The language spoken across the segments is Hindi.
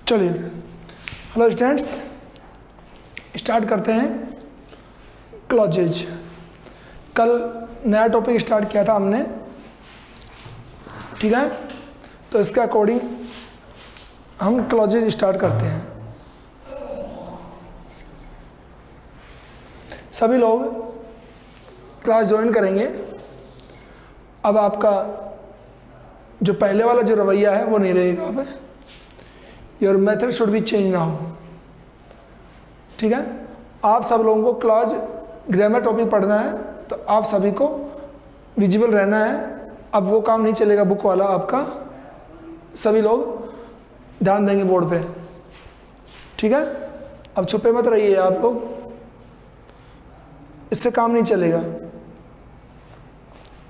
चलिए, हेलो स्टूडेंट्स, स्टार्ट करते हैं क्लॉजेज। कल नया टॉपिक स्टार्ट किया था हमने, ठीक है। तो इसके अकॉर्डिंग हम क्लॉजेज स्टार्ट करते हैं। सभी लोग क्लास ज्वाइन करेंगे। अब आपका जो पहले वाला जो रवैया है वो नहीं रहेगा। अब your method should be change now, ठीक है। आप सब लोगों को क्लॉज ग्रामर टॉपिक पढ़ना है, तो आप सभी को विजिबल रहना है। अब वो काम नहीं चलेगा बुक वाला आपका। सभी लोग ध्यान देंगे बोर्ड पे, ठीक है। अब छुपे मत रहिए आप लोग, इससे काम नहीं चलेगा।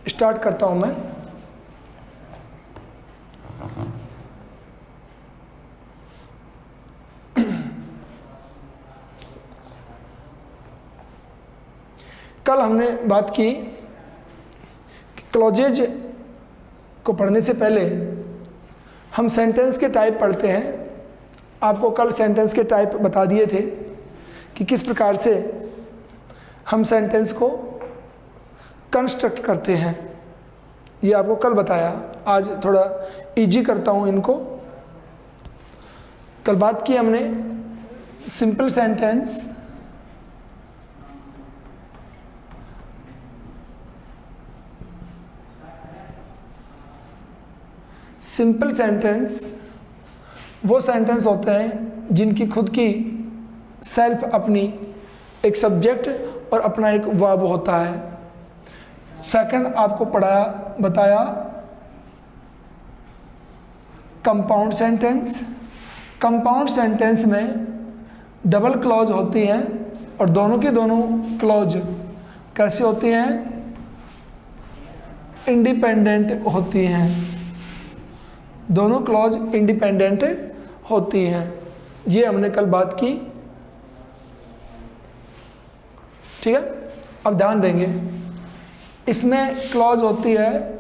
स्टार्ट करता हूं मैं। कल हमने बात की कि क्लॉजेज को पढ़ने से पहले हम सेंटेंस के टाइप पढ़ते हैं। आपको कल सेंटेंस के टाइप बता दिए थे कि किस प्रकार से हम सेंटेंस को कंस्ट्रक्ट करते हैं। ये आपको कल बताया। आज थोड़ा इजी करता हूँ इनको। कल बात की हमने सिंपल सेंटेंस, सिंपल सेंटेंस वो सेंटेंस होते हैं जिनकी खुद की सेल्फ अपनी एक सब्जेक्ट और अपना एक वर्ब होता है। सेकंड आपको बताया कंपाउंड सेंटेंस। कंपाउंड सेंटेंस में डबल क्लॉज होती हैं और दोनों की दोनों क्लॉज कैसी होती हैं? इंडिपेंडेंट होती हैं। दोनों क्लॉज इंडिपेंडेंट होती हैं। ये हमने कल बात की, ठीक है। अब ध्यान देंगे, इसमें क्लॉज होती है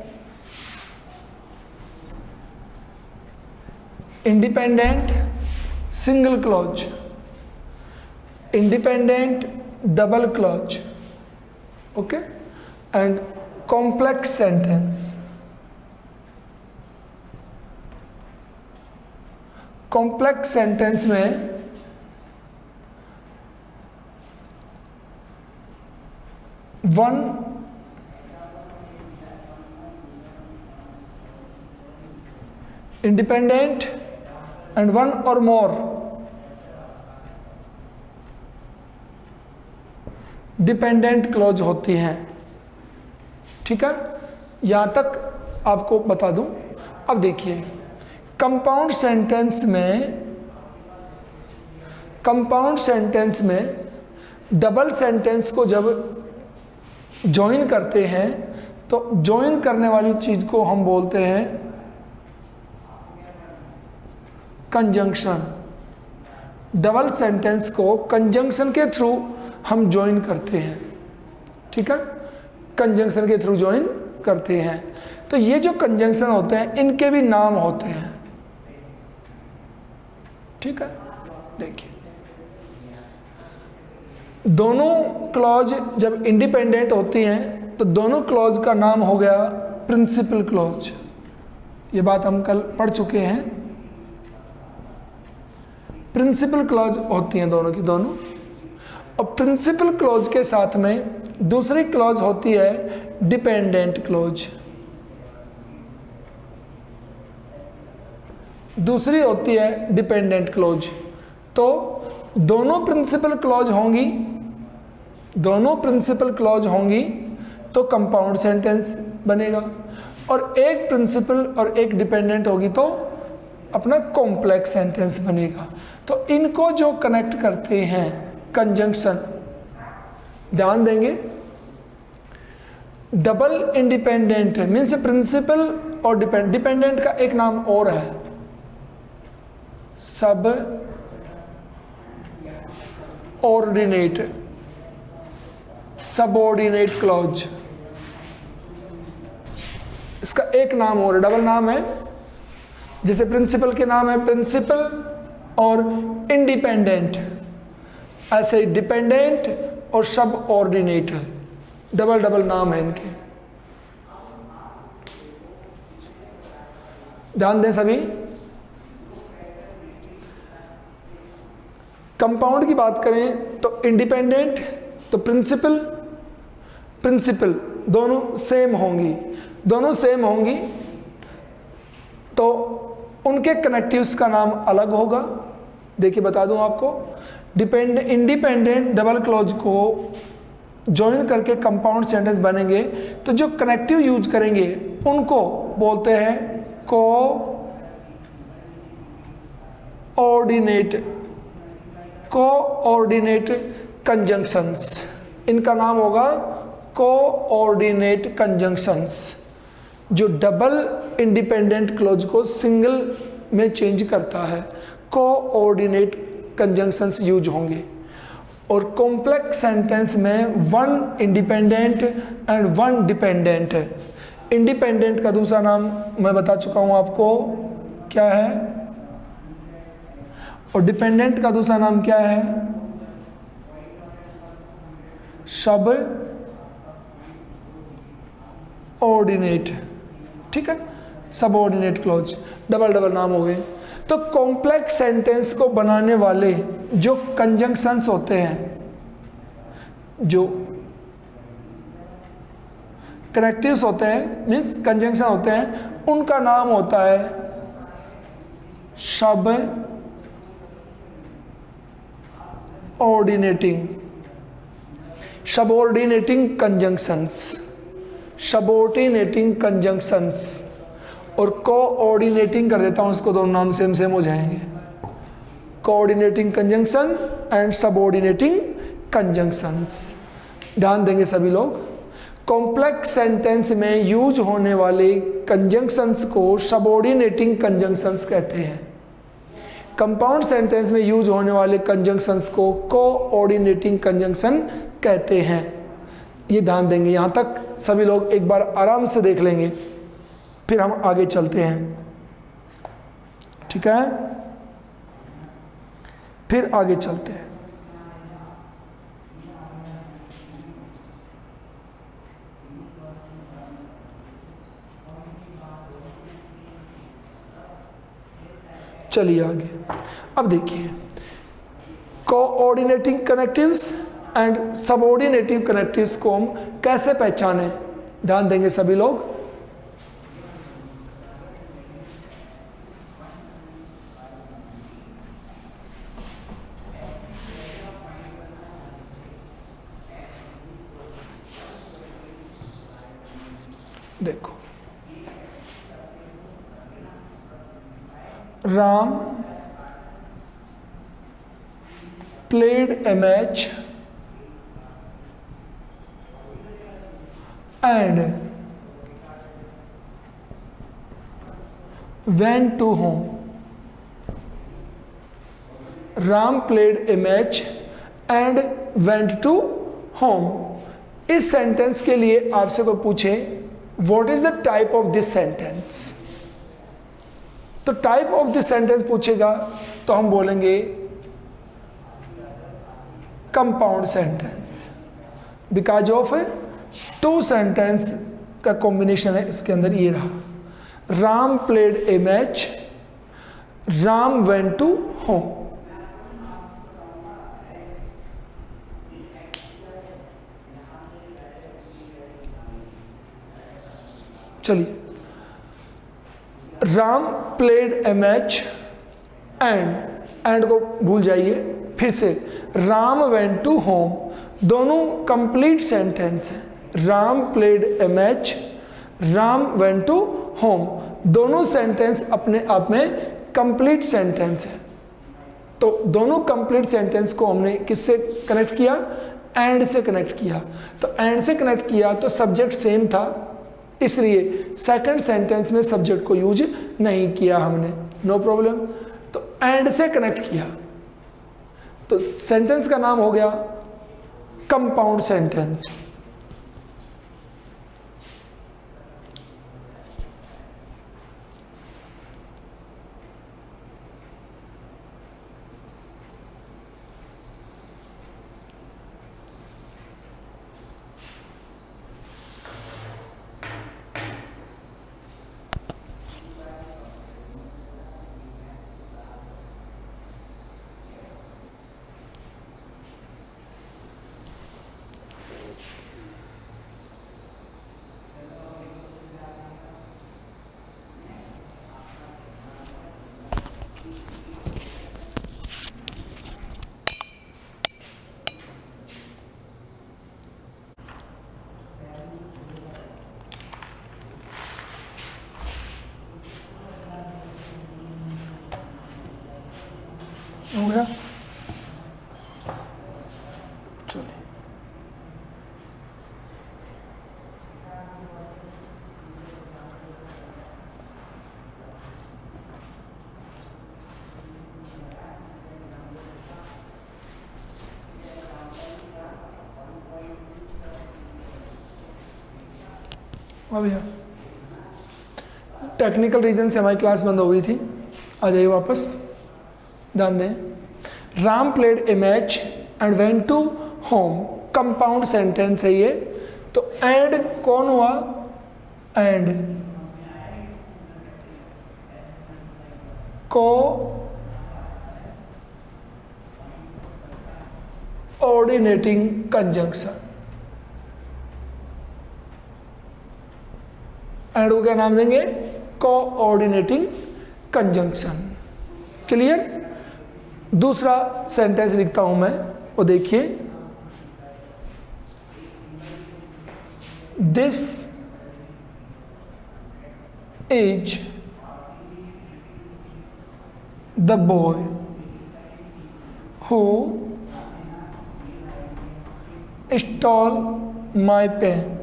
independent single clause, independent double clause, okay, and complex sentence. Complex sentence में वन इंडिपेंडेंट एंड वन और मोर डिपेंडेंट क्लॉज होती हैं, ठीक है। यहां तक आपको बता दूं। अब देखिए, कंपाउंड सेंटेंस में डबल सेंटेंस को जब जॉइन करते हैं तो जॉइन करने वाली चीज को हम बोलते हैं कंजंक्शन। डबल सेंटेंस को कंजंक्शन के थ्रू हम जॉइन करते हैं, ठीक है। कंजंक्शन के थ्रू जॉइन करते हैं। तो ये जो कंजंक्शन होते हैं इनके भी नाम होते हैं, ठीक है। देखिए, दोनों क्लॉज जब इंडिपेंडेंट होती हैं तो दोनों क्लॉज का नाम हो गया प्रिंसिपल क्लॉज। ये बात हम कल पढ़ चुके हैं। प्रिंसिपल क्लॉज होती हैं दोनों की दोनों। और प्रिंसिपल क्लॉज के साथ में दूसरी क्लॉज होती है डिपेंडेंट क्लॉज। दूसरी होती है डिपेंडेंट क्लॉज। तो दोनों प्रिंसिपल क्लॉज होंगी, दोनों प्रिंसिपल क्लॉज होंगी तो कंपाउंड सेंटेंस बनेगा, और एक प्रिंसिपल और एक डिपेंडेंट होगी तो अपना कॉम्प्लेक्स सेंटेंस बनेगा। तो इनको जो कनेक्ट करते हैं कंजंक्शन, ध्यान देंगे। डबल इंडिपेंडेंट मीन्स प्रिंसिपल और डिपेंडेंट का एक नाम और है सब ऑर्डिनेट, सबऑर्डिनेट क्लॉज। इसका एक नाम और डबल नाम है। जैसे प्रिंसिपल के नाम है प्रिंसिपल और इंडिपेंडेंट, ऐसे डिपेंडेंट और सब ऑर्डिनेट, डबल डबल नाम है इनके, ध्यान दें सभी। कंपाउंड की बात करें तो इंडिपेंडेंट, तो प्रिंसिपल, प्रिंसिपल दोनों सेम होंगी, दोनों सेम होंगी तो उनके कनेक्टिव्स का नाम अलग होगा। देखिए बता दूं आपको, इंडिपेंडेंट डबल क्लॉज को ज्वाइन करके कंपाउंड सेंटेंस बनेंगे तो जो कनेक्टिव यूज करेंगे उनको बोलते हैं कोऑर्डिनेट कंजंक्शंस। इनका नाम होगा कोऑर्डिनेट कंजंक्शंस, जो डबल इंडिपेंडेंट क्लॉज को सिंगल में चेंज करता है, कोऑर्डिनेट कंजंक्शंस यूज होंगे। और कॉम्प्लेक्स सेंटेंस में one independent and one dependent है। इंडिपेंडेंट का दूसरा नाम मैं बता चुका हूं आपको क्या है, और डिपेंडेंट का दूसरा नाम क्या है, सब ऑर्डिनेट, ठीक है, सब ऑर्डिनेट क्लॉज, डबल डबल नाम हो गए। तो कॉम्प्लेक्स सेंटेंस को बनाने वाले जो कंजंक्शंस होते हैं, जो कनेक्टिव्स होते हैं, मीन्स कंजंक्शन होते हैं, उनका नाम होता है सब ऑर्डिनेटिंग, सबऑर्डिनेटिंग कंजंक्शंस, सबऑर्डिनेटिंग कंजंक्शंस। और कोऑर्डिनेटिंग कर देता हूं इसको, दोनों नाम सेम सेम हो जाएंगे, coordinating conjunction and subordinating conjunctions. ध्यान देंगे सभी लोग, कॉम्प्लेक्स सेंटेंस में यूज होने वाले कंजंक्शंस को सबऑर्डिनेटिंग कंजंक्शंस कहते हैं, कंपाउंड सेंटेंस में यूज होने वाले कंजंक्शंस को कोऑर्डिनेटिंग कंजंक्शन कहते हैं। ये ध्यान देंगे, यहां तक सभी लोग एक बार आराम से देख लेंगे, फिर हम आगे चलते हैं, ठीक है, फिर आगे चलते हैं। चलिए आगे, अब देखिए कोऑर्डिनेटिंग कनेक्टिव्स एंड सबऑर्डिनेटिव कनेक्टिव्स को हम कैसे पहचानें, ध्यान देंगे सभी लोग। देखो, Ram played a match and went to home. Ram played a match and went to home. इस सेंटेंस के लिए आपसे कोई पूछे what is the type of this sentence, तो टाइप ऑफ दिस सेंटेंस पूछेगा तो हम बोलेंगे compound sentence, because of two sentence का कॉम्बिनेशन है इसके अंदर। ये रहा, Ram played a match, Ram went to home. चलिए, Ram played a match and को भूल जाइए, फिर से राम वेंट टू होम, दोनों कंप्लीट सेंटेंस है। Ram played a match, Ram went to home, दोनों सेंटेंस अपने आप में कंप्लीट सेंटेंस है। तो दोनों कंप्लीट सेंटेंस को हमने किससे कनेक्ट किया, एंड से कनेक्ट किया। तो एंड से कनेक्ट किया तो सब्जेक्ट सेम था, इसलिए सेकंड सेंटेंस में सब्जेक्ट को यूज नहीं किया हमने, नो प्रॉब्लम। तो एंड से कनेक्ट किया तो सेंटेंस का नाम हो गया कंपाउंड सेंटेंस। हो गया। चलिए अब भैया टेक्निकल रीजन से हमारी क्लास बंद हो गई थी, आ जाइए वापस, ध्यान दें। Ram played a match and went to home, compound sentence है ये, तो एंड कौन हुआ, एंड को ऑर्डिनेटिंग कंजंक्शन, एंड को क्या नाम देंगे, कोऑर्डिनेटिंग कंजंक्शन। क्लियर। दूसरा सेंटेंस लिखता हूं मैं, वो देखिए, this is the boy who stole my pen.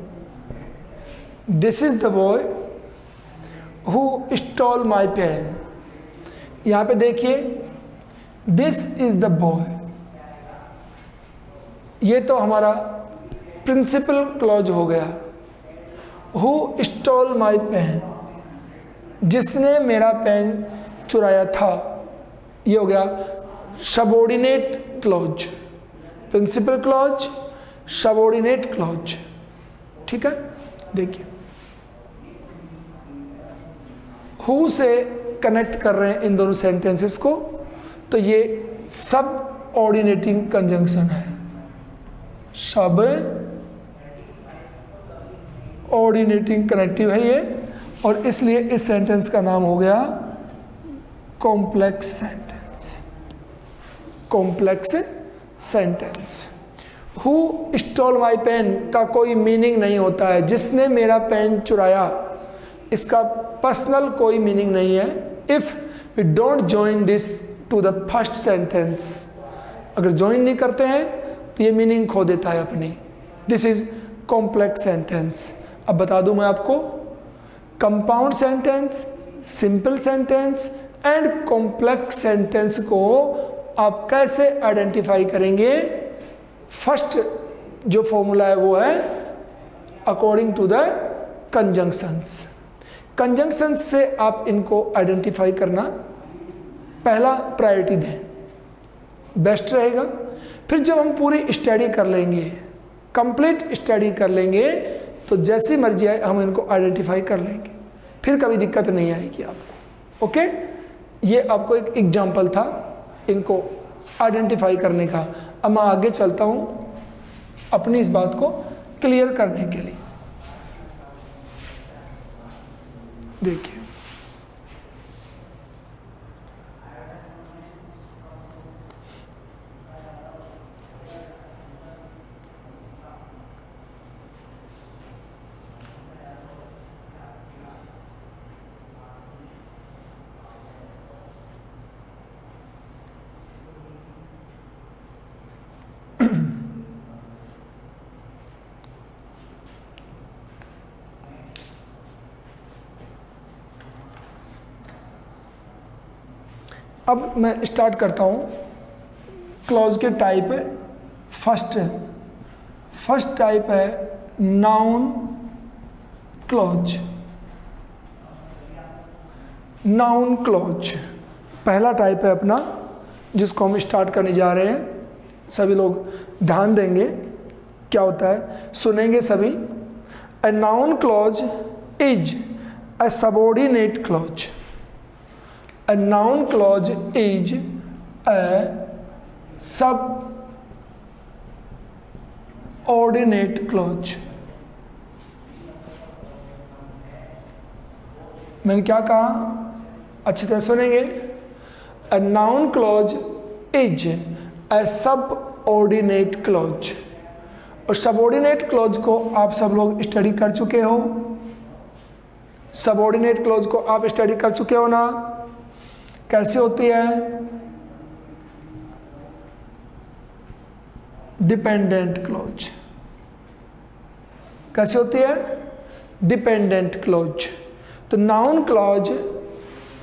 This is the boy who stole my pen. यहां पे देखिए, दिस इज द बॉय, ये तो हमारा प्रिंसिपल क्लॉज हो गया। हु स्टॉल माई पेन, जिसने मेरा पेन चुराया था, ये हो गया subordinate clause. Principal clause, subordinate clause, ठीक है। देखिए, हु से कनेक्ट कर रहे हैं इन दोनों सेंटेंसेस को, तो ये सब ऑर्डिनेटिंग कंजंक्शन है, सब ऑर्डिनेटिंग कनेक्टिव है ये, और इसलिए इस सेंटेंस का नाम हो गया complex sentence. Complex sentence. Who stole my pen का कोई मीनिंग नहीं होता है, जिसने मेरा पेन चुराया, इसका पर्सनल कोई मीनिंग नहीं है। If we don't join this to the first sentence, अगर ज्वाइन नहीं करते हैं तो ये मीनिंग खो देता है अपनी। This is complex sentence. अब बता दूं मैं आपको, compound sentence, simple sentence and complex sentence को आप कैसे आइडेंटिफाई करेंगे। फर्स्ट जो फॉर्मूला है वो है according to the conjunctions. Conjunctions से आप इनको आइडेंटिफाई करना पहला प्रायोरिटी दें, बेस्ट रहेगा। फिर जब हम पूरी स्टडी कर लेंगे, कंप्लीट स्टडी कर लेंगे, तो जैसी मर्जी आए हम इनको आइडेंटिफाई कर लेंगे, फिर कभी दिक्कत नहीं आएगी आपको। ओके, ये आपको एक एग्जाम्पल था इनको आइडेंटिफाई करने का। अब मैं आगे चलता हूँ अपनी इस बात को क्लियर करने के लिए। देखिए, अब मैं स्टार्ट करता हूँ क्लॉज के टाइप। फर्स्ट टाइप है नाउन क्लॉज। नाउन क्लॉज पहला टाइप है अपना, जिसको हम स्टार्ट करने जा रहे हैं। सभी लोग ध्यान देंगे क्या होता है, सुनेंगे सभी। A noun clause is a subordinate clause. A noun clause is a subordinate clause। मैंने क्या कहा, अच्छी तरह सुनेंगे। A noun clause is a subordinate clause। और सबऑर्डिनेट क्लॉज को आप सब लोग स्टडी कर चुके हो। सबऑर्डिनेट क्लॉज को आप स्टडी कर चुके हो ना, कैसे होती है। Dependent clause. कैसे होती है? Dependent clause. तो नाउन क्लॉज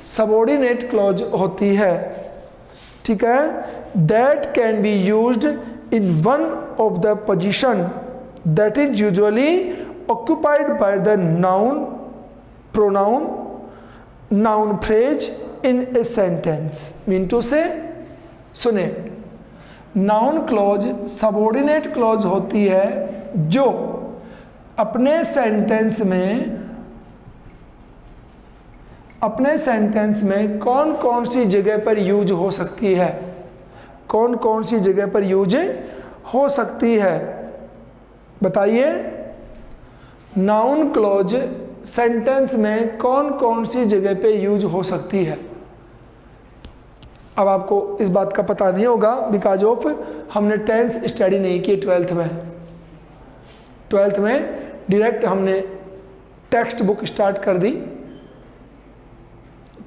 सबऑर्डिनेट क्लॉज होती है, ठीक है। That can be used in one of the position that is usually occupied by the noun pronoun noun phrase in a sentence. Mean to say, सुने, नाउन क्लॉज सबऑर्डिनेट क्लॉज होती है जो अपने सेंटेंस में कौन कौन सी जगह पर यूज हो सकती है, कौन कौन सी जगह पर यूज हो सकती है, बताइए। नाउन क्लॉज सेंटेंस में कौन कौन सी जगह पे यूज हो सकती है। अब आपको इस बात का पता नहीं होगा बिकॉज ऑफ हमने टेंस स्टडी नहीं की 12th में। 12th में डायरेक्ट हमने टेक्स्ट बुक स्टार्ट कर दी,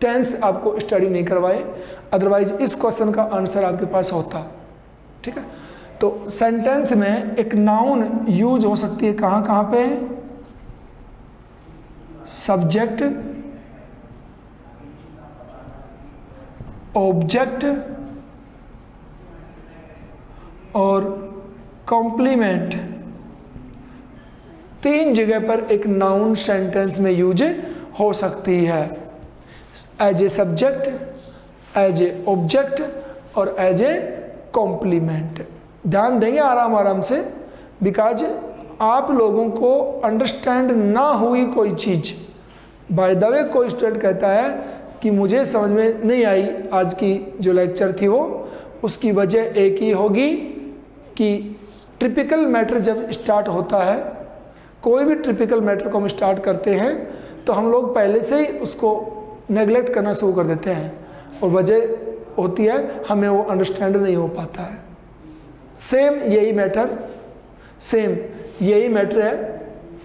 टेंस आपको स्टडी नहीं करवाए, अदरवाइज इस क्वेश्चन का आंसर आपके पास होता, ठीक है। तो सेंटेंस में एक नाउन यूज हो सकती है कहाँ कहाँ पे? सब्जेक्ट, ऑब्जेक्ट और कॉम्प्लीमेंट। 3 जगह पर एक नाउन सेंटेंस में यूज हो सकती है, as a subject, as a object और एज ए कॉम्प्लीमेंट। ध्यान देंगे आराम आराम से, बिकॉज आप लोगों को अंडरस्टैंड ना हुई कोई चीज़, बाय द वे कोई स्टूडेंट कहता है कि मुझे समझ में नहीं आई आज की जो लेक्चर थी वो, उसकी वजह एक ही होगी कि ट्रिपिकल मैटर जब स्टार्ट होता है, कोई भी ट्रिपिकल मैटर को हम स्टार्ट करते हैं तो हम लोग पहले से ही उसको नेगलेक्ट करना शुरू कर देते हैं, और वजह होती है हमें वो अंडरस्टैंड नहीं हो पाता है। सेम यही मैटर है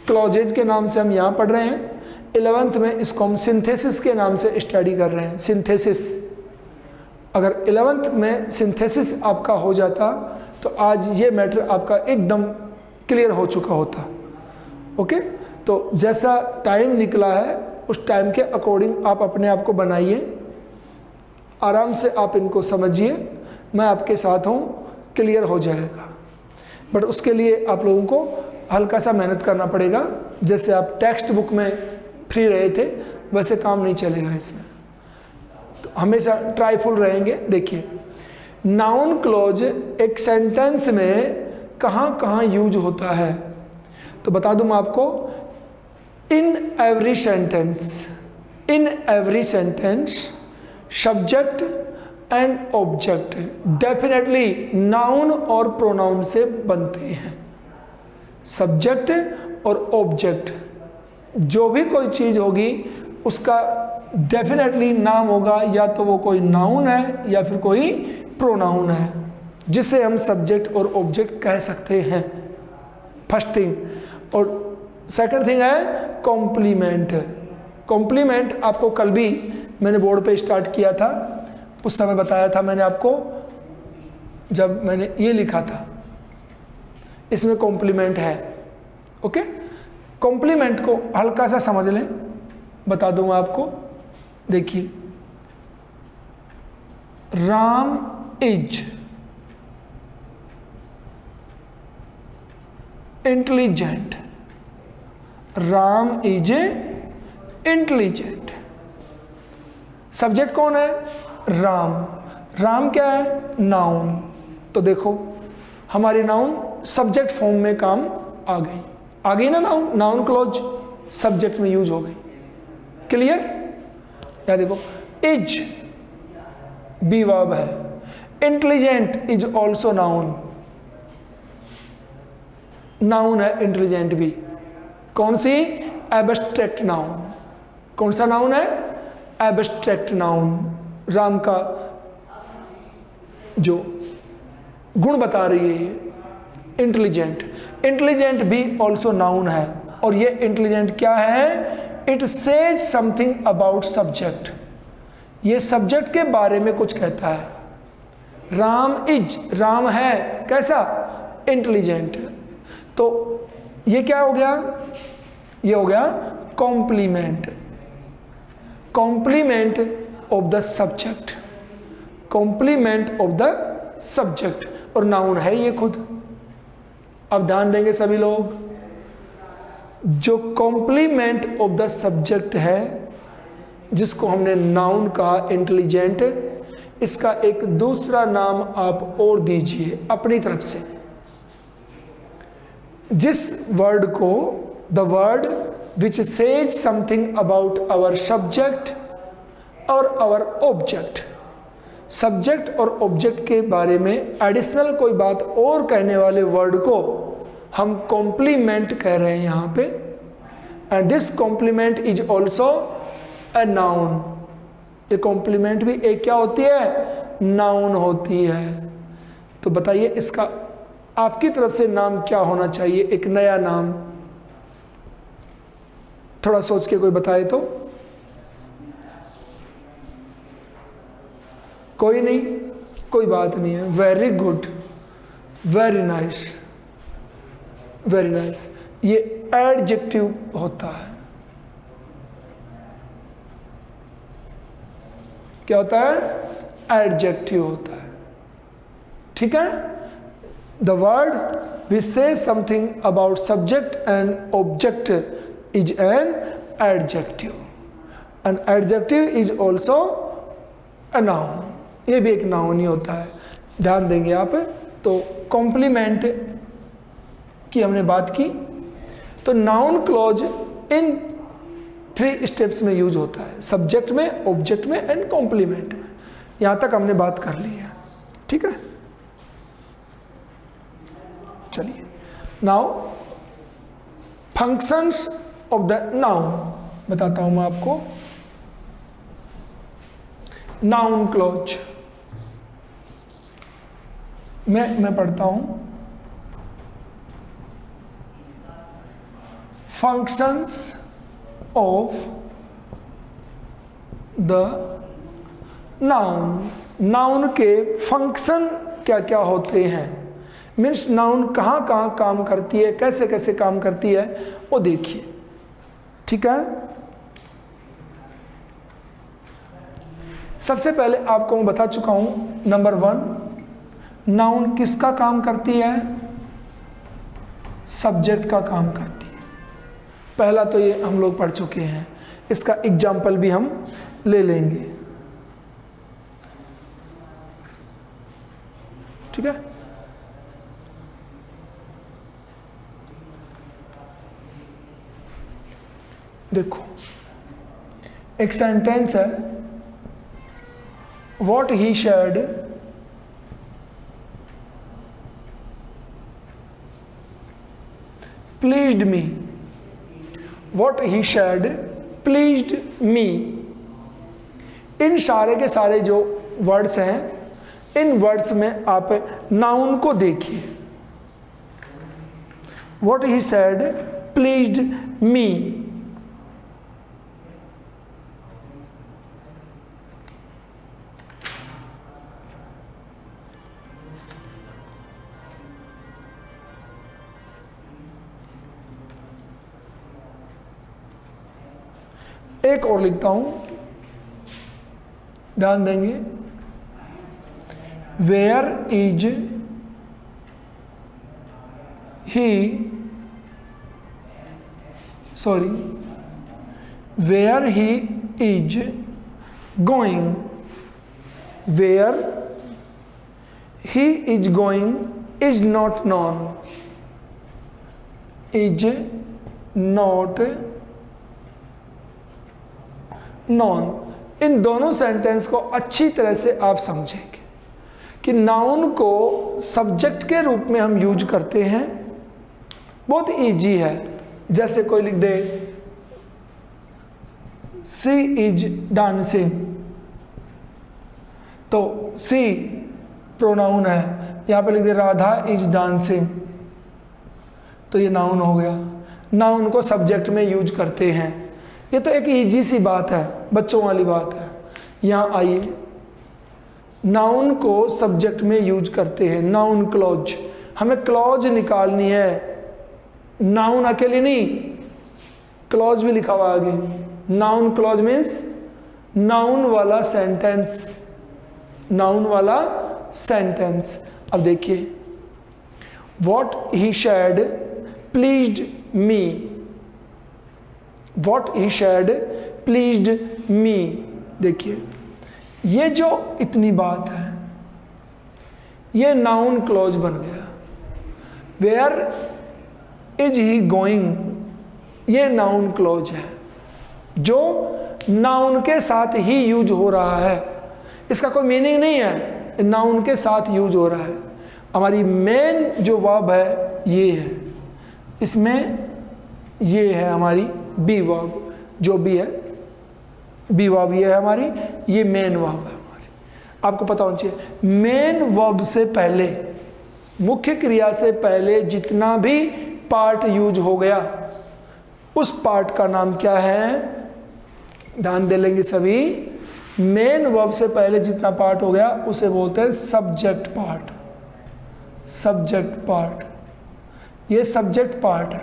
क्लॉजेज के नाम से हम यहाँ पढ़ रहे हैं। 11th में इसको हम सिंथेसिस के नाम से स्टडी कर रहे हैं। सिंथेसिस, अगर 11th में सिंथेसिस आपका हो जाता तो आज ये मैटर आपका एकदम क्लियर हो चुका होता। ओके, तो जैसा टाइम निकला है उस टाइम के अकॉर्डिंग आप अपने आप को बनाइए, आराम से आप इनको समझिए, मैं आपके साथ हूँ, क्लियर हो जाएगा। बट उसके लिए आप लोगों को हल्का सा मेहनत करना पड़ेगा। जैसे आप टेक्स्ट बुक में फ्री रहे थे वैसे काम नहीं चलेगा इसमें, तो हमेशा ट्राईफुल रहेंगे। देखिए, नाउन क्लॉज एक सेंटेंस में कहाँ कहाँ यूज होता है, तो बता दूं मैं आपको। In every sentence subject and object definitely noun और प्रोनाउन से बनते हैं। सब्जेक्ट और ऑब्जेक्ट, जो भी कोई चीज़ होगी उसका डेफिनेटली नाम होगा, या तो वो कोई नाउन है या फिर कोई प्रोनाउन है, जिसे हम सब्जेक्ट और ऑब्जेक्ट कह सकते हैं। First thing. और सेकंड थिंग है कॉम्प्लीमेंट। कॉम्प्लीमेंट आपको कल भी मैंने बोर्ड पे स्टार्ट किया था, उस समय बताया था मैंने आपको, जब मैंने ये लिखा था इसमें कॉम्प्लीमेंट है। ओके, कॉम्प्लीमेंट को हल्का सा समझ लें, बता दूंगा आपको। देखिए, Ram is intelligent. Ram is intelligent. Subject कौन है? राम। राम क्या है? नाउन। तो देखो हमारी नाउन सब्जेक्ट फॉर्म में काम आ गई ना। नाउन क्लॉज सब्जेक्ट में यूज हो गई। क्लियर? या देखो, इज बी वर्ब है, intelligent is also noun. Noun है इंटेलिजेंट भी। कौन सी? Abstract noun. कौन सा नाउन है? Abstract noun. राम का जो गुण बता रही है ये इंटेलिजेंट। इंटेलिजेंट भी ऑल्सो नाउन है, और ये इंटेलिजेंट क्या है? It says something about subject. ये सब्जेक्ट के बारे में कुछ कहता है। राम इज, राम है कैसा? इंटेलिजेंट। तो ये क्या हो गया, ये हो गया complement, complement of the subject, complement of the subject, और नाउन है ये खुद। अब ध्यान देंगे सभी लोग, जो कॉम्प्लीमेंट ऑफ द सब्जेक्ट है जिसको हमने नाउन कहा इंटेलिजेंट, इसका एक दूसरा नाम आप और दीजिए अपनी तरफ से। जिस वर्ड को, the word which says something about our subject और आवर ऑब्जेक्ट, सब्जेक्ट और ऑब्जेक्ट के बारे में एडिशनल कोई बात और कहने वाले वर्ड को हम कॉम्प्लीमेंट कह रहे हैं यहाँ पे। And this complement is also a noun, ये कॉम्प्लीमेंट भी एक क्या होती है, नाउन होती है। तो बताइए इसका आपकी तरफ से नाम क्या होना चाहिए, एक नया नाम, थोड़ा सोच के कोई बताए तो। कोई नहीं, कोई बात नहीं है, very good, very nice, very nice. ये एडजेक्टिव होता है, क्या होता है, एडजेक्टिव होता है, ठीक है। द वर्ड विच से something about subject and object is an adjective, an adjective is also a noun, ये भी एक नाउन ही होता है, ध्यान देंगे आप। तो कॉम्प्लीमेंट की हमने बात की। तो नाउन क्लॉज इन 3 स्टेप्स में यूज होता है, सब्जेक्ट में, ऑब्जेक्ट में एंड कॉम्प्लीमेंट में। यहां तक हमने बात कर ली है, ठीक है। चलिए now functions of the noun बताता हूं मैं आपको। नाउन क्लॉज मैं पढ़ता हूं, functions of the noun, noun के फंक्शन क्या क्या होते हैं, मीन्स नाउन कहाँ कहाँ काम करती है, कैसे कैसे काम करती है, वो देखिए, ठीक है। सबसे पहले आपको मैं बता चुका हूं, नंबर 1 नाउन किसका काम करती है, सब्जेक्ट का काम करती है। पहला तो ये हम लोग पढ़ चुके हैं, इसका एग्जाम्पल भी हम ले लेंगे, ठीक है। देखो एक सेंटेंस है, what he said pleased me, what he said pleased me. इन सारे के सारे जो वर्ड्स हैं, इन वर्ड्स में आप नाउन को देखिए। What he said pleased me, एक और लिखता हूं, ध्यान देंगे, where is he, sorry, where he is going, where he is going is not noun, is not noun. इन दोनों सेंटेंस को अच्छी तरह से आप समझेंगे कि नाउन को सब्जेक्ट के रूप में हम यूज करते हैं, बहुत इजी है। जैसे कोई लिख दे सी इज डांसिंग, तो सी प्रोनाउन है, यहां पे लिख दे राधा इज डांसिंग, तो ये नाउन हो गया। नाउन को सब्जेक्ट में यूज करते हैं, ये तो एक इजी सी बात है, बच्चों वाली बात है। यहां आइए, नाउन को सब्जेक्ट में यूज करते हैं, नाउन क्लॉज हमें क्लॉज निकालनी है, नाउन अकेली नहीं, क्लॉज भी लिखा हुआ आगे। नाउन क्लॉज मीन्स नाउन वाला सेंटेंस, नाउन वाला सेंटेंस। अब देखिए, what he said pleased me, what he said pleased me. देखिए ये जो इतनी बात है ये नाउन क्लॉज बन गया। वेयर इज ही गोइंग, ये नाउन क्लॉज है जो नाउन के साथ ही यूज हो रहा है। इसका कोई मीनिंग नहीं है, नाउन के साथ यूज हो रहा है। हमारी मेन जो वर्ब है ये है, इसमें ये है हमारी बी वर्ब, जो भी है बी वर्ब ये है हमारी, ये मेन वर्ब है हमारी। आपको पता होना चाहिए मेन वर्ब से पहले, मुख्य क्रिया से पहले जितना भी पार्ट यूज हो गया उस पार्ट का नाम क्या है, ध्यान दे लेंगे सभी। मेन वर्ब से पहले जितना पार्ट हो गया उसे बोलते हैं सब्जेक्ट पार्ट, सब्जेक्ट पार्ट, ये सब्जेक्ट पार्ट है,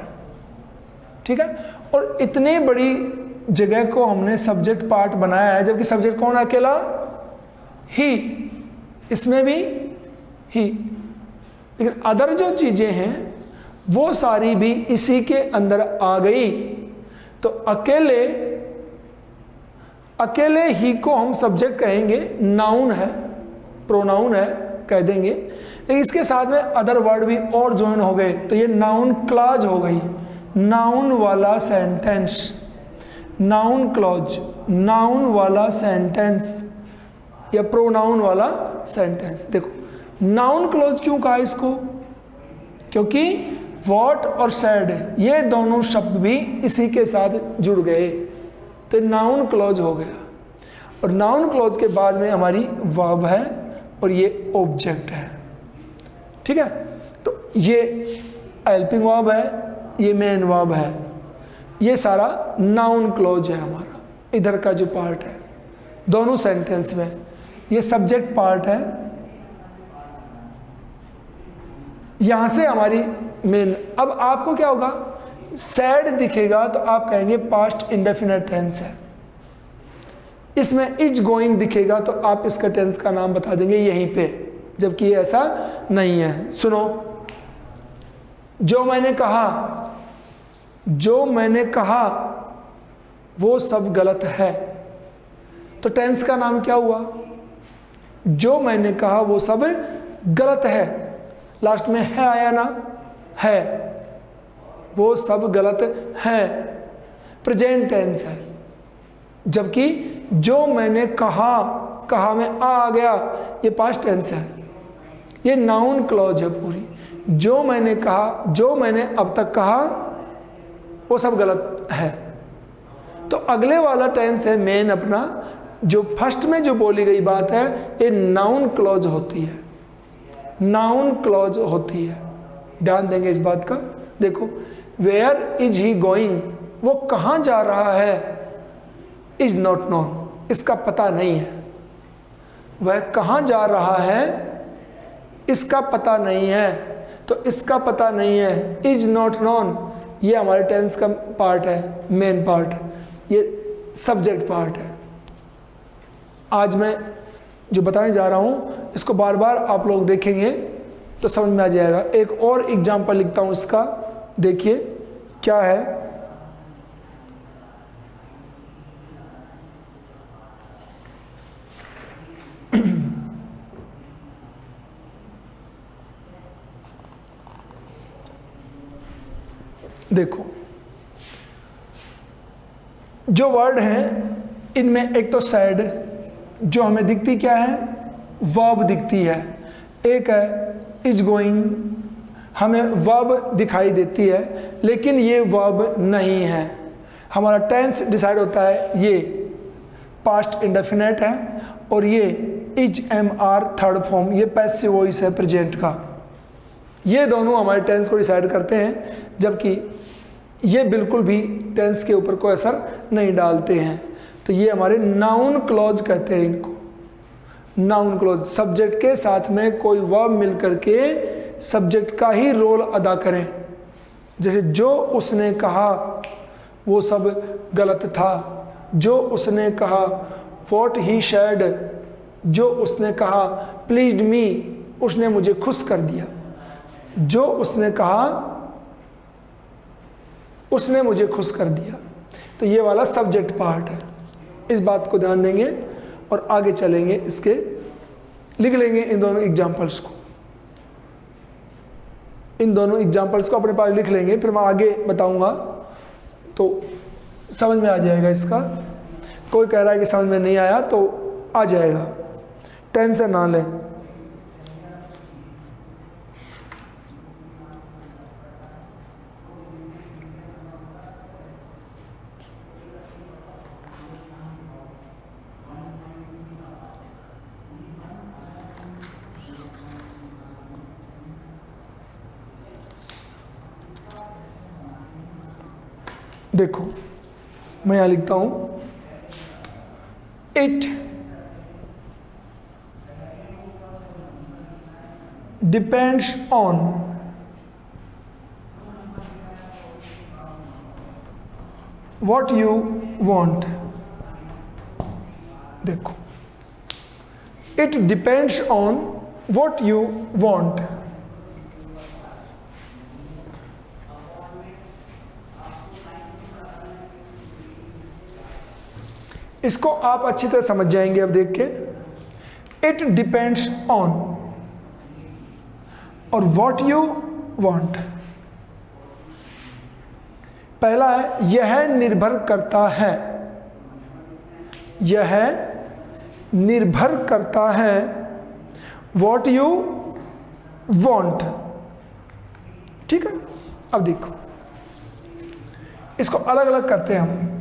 ठीक है। और इतनी बड़ी जगह को हमने सब्जेक्ट पार्ट बनाया है, जबकि सब्जेक्ट कौन है, अकेला ही, इसमें भी ही। लेकिन अदर जो चीजें हैं वो सारी भी इसी के अंदर आ गई। तो अकेले अकेले ही को हम सब्जेक्ट कहेंगे, नाउन है, प्रोनाउन है कह देंगे, लेकिन इसके साथ में अदर वर्ड भी और ज्वाइन हो गए तो ये नाउन क्लॉज हो गई, नाउन वाला सेंटेंस, नाउन क्लॉज, नाउन वाला सेंटेंस या प्रोनाउन वाला सेंटेंस। देखो नाउन क्लॉज क्यों कहा इसको, क्योंकि वॉट और सैड ये दोनों शब्द भी इसी के साथ जुड़ गए तो नाउन क्लॉज हो गया। और नाउन क्लॉज के बाद में हमारी वर्ब है और ये ऑब्जेक्ट है, ठीक है। तो ये हेल्पिंग वर्ब है, ये मेन वर्ब है, ये सारा नाउन क्लॉज है हमारा। इधर का जो पार्ट है दोनों सेंटेंस में, ये सब्जेक्ट पार्ट है, यहां से हमारी मेन। अब आपको क्या होगा, सैड दिखेगा तो आप कहेंगे पास्ट इंडेफिनिट टेंस है, इसमें इज गोइंग दिखेगा तो आप इसका टेंस का नाम बता देंगे यहीं पे, जबकि ये ऐसा नहीं है। सुनो, जो मैंने कहा, जो मैंने कहा वो सब गलत है, तो टेंस का नाम क्या हुआ, जो मैंने कहा वो सब गलत है। लास्ट में है आया ना, है, वो सब गलत है, प्रेजेंट टेंस है। जबकि जो मैंने कहा, कहा में आ गया, ये पास्ट टेंस है, ये नाउन क्लॉज है पूरी। जो मैंने कहा, जो मैंने अब तक कहा वो सब गलत है। तो अगले वाला टेंस है मेन अपना, जो फर्स्ट में जो बोली गई बात है ये नाउन क्लॉज होती है, नाउन क्लॉज होती है। ध्यान देंगे इस बात का। देखो, वेयर इज ही गोइंग, वो कहाँ जा रहा है, इज नॉट नोन, इसका पता नहीं है। वह कहाँ जा रहा है, इसका पता नहीं है, तो इसका पता नहीं है, इज नॉट नोन, ये हमारे टेंस का पार्ट है, मेन पार्ट, ये सब्जेक्ट पार्ट है। आज मैं जो बताने जा रहा हूँ इसको बार बार आप लोग देखेंगे तो समझ में आ जाएगा। एक और एग्जाम्पल लिखता हूँ इसका, देखिए क्या है। देखो, जो वर्ड हैं इनमें एक तो सैड, जो हमें दिखती क्या है, वर्ब दिखती है। एक है इज गोइंग, हमें वर्ब दिखाई देती है, लेकिन ये वर्ब नहीं है। हमारा टेंस डिसाइड होता है, ये पास्ट इंडेफिनिट है, और ये is am are third form, ये पैसिव वॉइस है प्रेजेंट का। ये दोनों हमारे टेंस को डिसाइड करते हैं, जबकि ये बिल्कुल भी टेंस के ऊपर कोई असर नहीं डालते हैं। तो ये हमारे नाउन क्लॉज कहते हैं इनको, नाउन क्लॉज। सब्जेक्ट के साथ में कोई वर्ब मिल करके सब्जेक्ट का ही रोल अदा करें। जैसे जो उसने कहा वो सब गलत था, जो उसने कहा व्हाट ही शेड, जो उसने कहा प्लीज्ड मी, उसने मुझे खुश कर दिया, जो उसने कहा उसने मुझे खुश कर दिया। तो ये वाला सब्जेक्ट पार्ट है, इस बात को ध्यान देंगे और आगे चलेंगे। इसके लिख लेंगे इन दोनों एग्जाम्पल्स को, इन दोनों एग्जाम्पल्स को अपने पास लिख लेंगे, फिर मैं आगे बताऊंगा तो समझ में आ जाएगा इसका। कोई कह रहा है कि समझ में नहीं आया तो आ जाएगा, टेंशन ना लें। देखो मैं यहां लिखता हूं, it depends on what you want. देखो, it depends on what you want. इसको आप अच्छी तरह समझ जाएंगे अब देख के। इट डिपेंड्स ऑन और व्हाट यू वांट। पहला है यह निर्भर करता है, यह निर्भर करता है व्हाट यू वांट। ठीक है, अब देखो इसको अलग अलग करते हैं हम।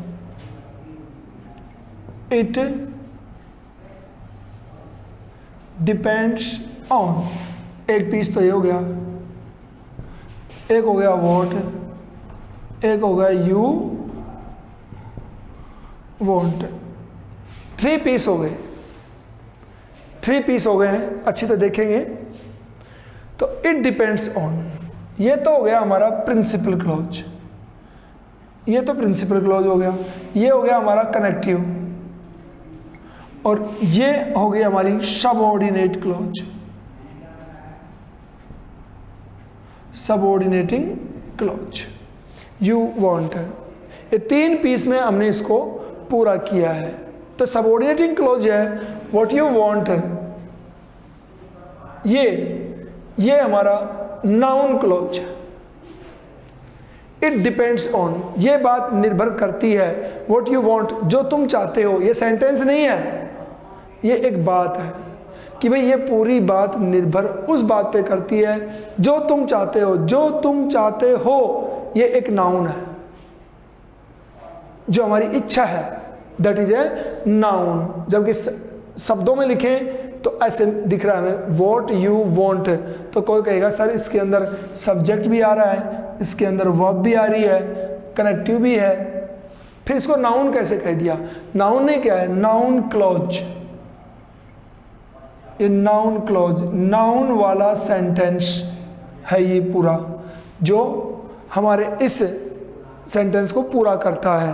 इट डिपेंड्स ऑन, एक पीस तो ये हो गया, एक हो गया वॉट, एक हो गया यू वॉन्ट। 3 पीस हो गए, 3 पीस हो गए हैं, अच्छी तरह देखेंगे तो इट डिपेंड्स ऑन, ये तो हो गया हमारा प्रिंसिपल क्लॉज, ये तो प्रिंसिपल क्लॉज हो गया, ये हो गया हमारा कनेक्टिव, और ये हो गई हमारी subordinate clause, subordinating clause. You want है, ये 3 पीस में हमने इसको पूरा किया है। तो सबऑर्डिनेटिंग क्लॉज है व्हाट यू वांट है, ये हमारा नाउन क्लॉज है। इट डिपेंड्स ऑन, ये बात निर्भर करती है, व्हाट यू वांट, जो तुम चाहते हो। ये सेंटेंस नहीं है, ये एक बात है कि भाई ये पूरी बात निर्भर उस बात पे करती है जो तुम चाहते हो। जो तुम चाहते हो ये एक नाउन है, जो हमारी इच्छा है दैट इज ए नाउन। जबकि शब्दों में लिखें तो ऐसे दिख रहा है हमें व्हाट यू वांट, तो कोई कहेगा सर इसके अंदर सब्जेक्ट भी आ रहा है, इसके अंदर वर्ब भी आ रही है, कनेक्टिव भी है, फिर इसको नाउन कैसे कह दिया? नाउन ने क्या है? Noun clause. ये नाउन क्लॉज, नाउन वाला सेंटेंस है ये पूरा, जो हमारे इस सेंटेंस को पूरा करता है।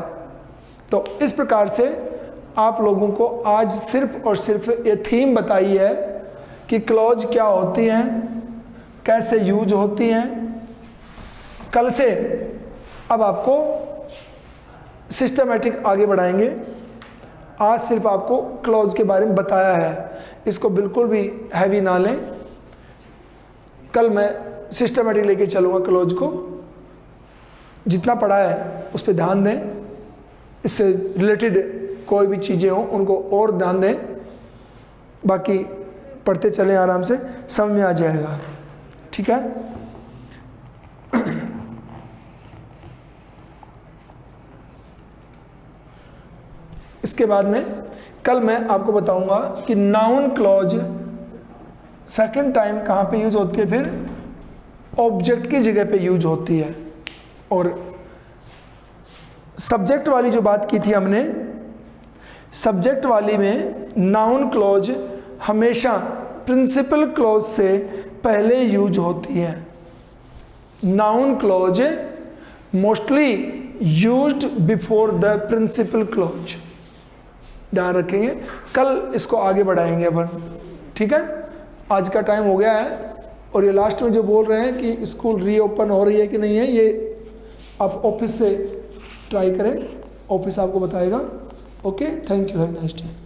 तो इस प्रकार से आप लोगों को आज सिर्फ और सिर्फ ये थीम बताई है कि क्लॉज क्या होती हैं, कैसे यूज होती हैं। कल से अब आपको सिस्टमेटिक आगे बढ़ाएंगे। आज सिर्फ आपको क्लॉज के बारे में बताया है, इसको बिल्कुल भी हैवी ना लें। कल मैं सिस्टमेटिक लेके चलूँगा क्लॉज को, जितना पढ़ा है उस पर ध्यान दें, इससे रिलेटेड कोई भी चीज़ें हों उनको और ध्यान दें, बाकी पढ़ते चलें आराम से, समझ में आ जाएगा। ठीक है, इसके बाद में कल मैं आपको बताऊंगा कि नाउन क्लॉज सेकंड टाइम कहाँ पे यूज होती है, फिर ऑब्जेक्ट की जगह पे यूज होती है। और सब्जेक्ट वाली जो बात की थी हमने, सब्जेक्ट वाली में नाउन क्लॉज हमेशा प्रिंसिपल क्लॉज से पहले यूज होती है। Noun clause mostly used before the principal clause. ध्यान रखेंगे, कल इसको आगे बढ़ाएंगे अपन, ठीक है। आज का टाइम हो गया है। और ये लास्ट में जो बोल रहे हैं कि स्कूल रीओपन हो रही है कि नहीं है, ये आप ऑफिस से ट्राई करें, ऑफिस आपको बताएगा। Okay, thank you, have a nice day.